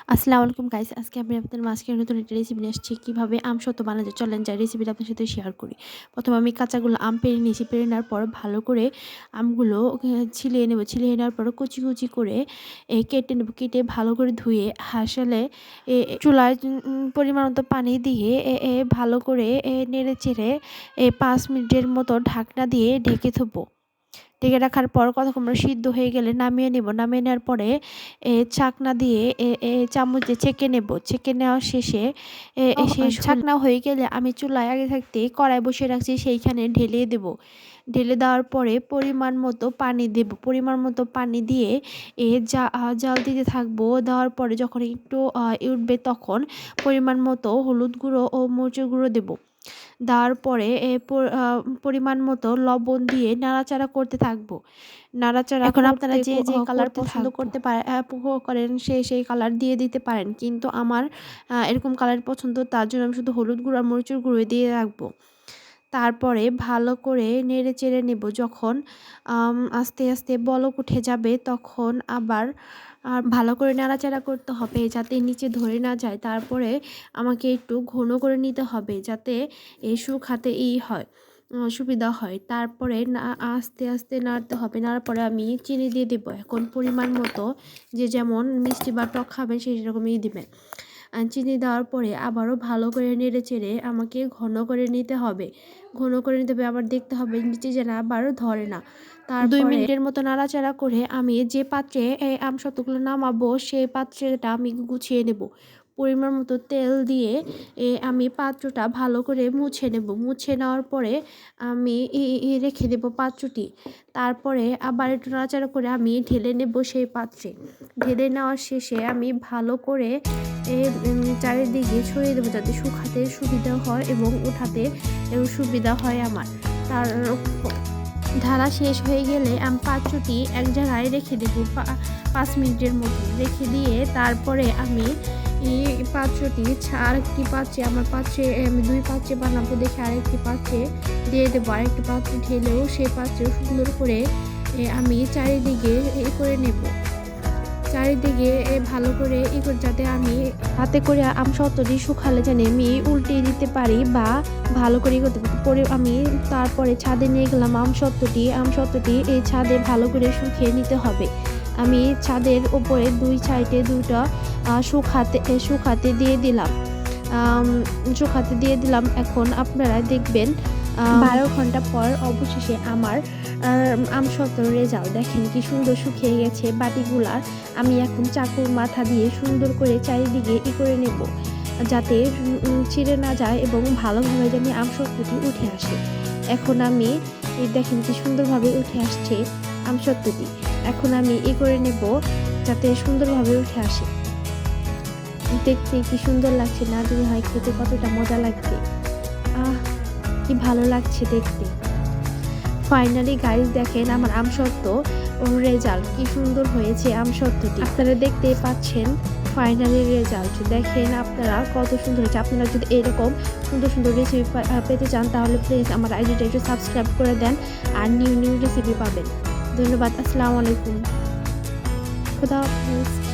আসসালামু আলাইকুম গাইস, আজকে আমি আপনাদের মাঝখানে নতুন একটা রেসিপি নিয়ে আসছি। কীভাবে আমসত্ত্ব বানানো যায় চলেন যাই রেসিপিটা আপনার সাথে শেয়ার করি। প্রথমে আমি কাঁচাগুলো আম পেড়ে নিয়েছি, পেড়ে নেওয়ার পর ভালো করে আমগুলো ছিলিয়ে নেব। ছিলিয়ে নেওয়ার পর কুচি কুচি করে কেটে নেব। কেটে ভালো করে ধুয়ে হাসলে চুলায় পরিমাণ মতো পানি দিয়ে ভালো করে নেড়ে চেড়ে 5 মিনিটের মতো ঢাকনা দিয়ে ঢেকে থবো। ঢেকে রাখার পর কতক্ষণ সিদ্ধ হয়ে গেলে নামিয়ে নেব। নামিয়ে নেওয়ার পরে ছাঁকনা দিয়ে চামচ দিয়ে ছেঁকে নেব। ছেঁকে নেওয়া শেষে ছাঁকনা হয়ে গেলে আমি চুলায় আগে থাকতে কড়াই বসিয়ে রাখছি, সেইখানে ঢেলে দেব। ঢেলে দেওয়ার পরে পরিমাণ মতো পানি দেব। পরিমাণ মতো পানি দিয়ে জাল দিতে থাকবো। দেওয়ার পরে যখন একটু উঠবে তখন পরিমাণ মতো হলুদ গুঁড়ো ও মরিচের গুঁড়ো দেব। দেওয়ার পরে পরিমাণ মতো লবণ দিয়ে নাড়াচাড়া করতে থাকবো। নাড়াচাড়া এখন আপনারা যে কালার পছন্দ করতে করেন সেই কালার দিয়ে দিতে পারেন, কিন্তু আমার এরকম কালার পছন্দ, তার জন্য আমি শুধু হলুদ গুঁড়ো আর মরিচের গুঁড়ো দিয়ে রাখবো। তারপরে ভালো করে নেড়ে চেড়ে নেব। যখন আস্তে আস্তে বলক উঠে যাবে তখন আবার ভালো করে নাড়াচাড়া করতে হবে যাতে নিচে ধরে না যায়। তারপরে আমাকে একটু ঘন করে নিতে হবে যাতে শুকাতে হয় সুবিধা হয়। তারপরে আস্তে আস্তে নাড়তে হবে। নাড়ার পরে আমি চিনি দিয়ে দেবো। এখন পরিমাণ মতো যে যেমন মিষ্টি বা টক খাবেন সেই রকমই দিবেন। চিনি দেওয়ার পরে আবারও ভালো করে নেড়ে চেড়ে আমাকে ঘন করে নিতে হবে। ঘন করে নিতে হবে, আবার দেখতে হবে নিচে যেন আবার ধরে না। তার 2 মিনিটের মতো নাড়াচাড়া করে আমি যে পাত্রে আমসত্ত্বগুলো নামাবো সেই পাত্রটা আমি গুছিয়ে নেব। পরিমাণ মতো তেল দিয়ে আমি পাত্রটা ভালো করে মুছে নেব। মুছে নেওয়ার পরে আমি রেখে দেব পাত্রটি। তারপরে আবার একটু নাড়াচাড়া করে আমি ঢেলে নেব সেই পাত্রে। ঢেলে নেওয়ার শেষে আমি ভালো করে চারিদিকে ছড়িয়ে দেবো যাতে শুকাতে সুবিধা হয় এবং উঠাতে সুবিধা হয় আমার। তার ঢালা শেষ হয়ে গেলে আমি পাত্রটি এক জায়গায় রেখে দেবো 5 মিনিটের মতো। রেখে দিয়ে তারপরে আমি পাত্রটি আরেকটি পাত্রে, আমার পাত্রে আমি 2 পাত্রে বানাবো দেখে আরেকটি পাত্রে দিয়ে দেবো। আরেকটি পাত্রে ঢেলেও সেই পাত্রেও সুন্দর করে আমি চারিদিকে করে নেব। চারিদিকে ভালো করে যাতে আমি হাতে করে আমসত্ত্বটি শুকালে জানি আমি উল্টিয়ে দিতে পারি বা ভালো করে করতে পারি। পরে আমি তারপরে ছাদে নিয়ে গেলাম আমসত্ত্বটি এই ছাদে ভালো করে শুকিয়ে নিতে হবে। আমি ছাদের উপরে 2 সাইডে 2টা শুকাতে দিয়ে দিলাম। এখন আপনারা দেখবেন 12 ঘন্টা পর অবশেষে আমার আমসত্ত্বর রেজাল্ট দেখেন কি সুন্দর শুকিয়ে গেছে বাটিগুলার। আমি এখন চাকুর মাথা দিয়ে সুন্দর করে চারিদিকে করে নেব যাতে ছিঁড়ে না যায় এবং ভালোভাবে যেন আমসত্ত্বটি উঠে আসে। এখন আমি দেখেন কি সুন্দরভাবে উঠে আসছে আমসত্ত্বটি। এখন আমি করে নেব যাতে সুন্দরভাবে উঠে আসে। দেখতে কি সুন্দর লাগছে না, যদি হয় খেতে কতটা মজা লাগবে, কি ভালো লাগছে দেখতে। ফাইনালি গাইস দেখেন আমার আমসত্ত্ব রেজাল্ট কি সুন্দর হয়েছে। আমসত্ত্বটি আপনারা দেখতে পাচ্ছেন ফাইনালি রেজাল্ট দেখেন আপনারা কত সুন্দর হয়েছে। আপনারা যদি এরকম সুন্দর সুন্দর রেসিপি পেতে চান তাহলে প্লিজ আমার আইডিটা একটু সাবস্ক্রাইব করে দেন আর নিউ রেসিপি পাবেন। ধন্যবাদ। আসসালামু আলাইকুম। খুদা হাফেজ।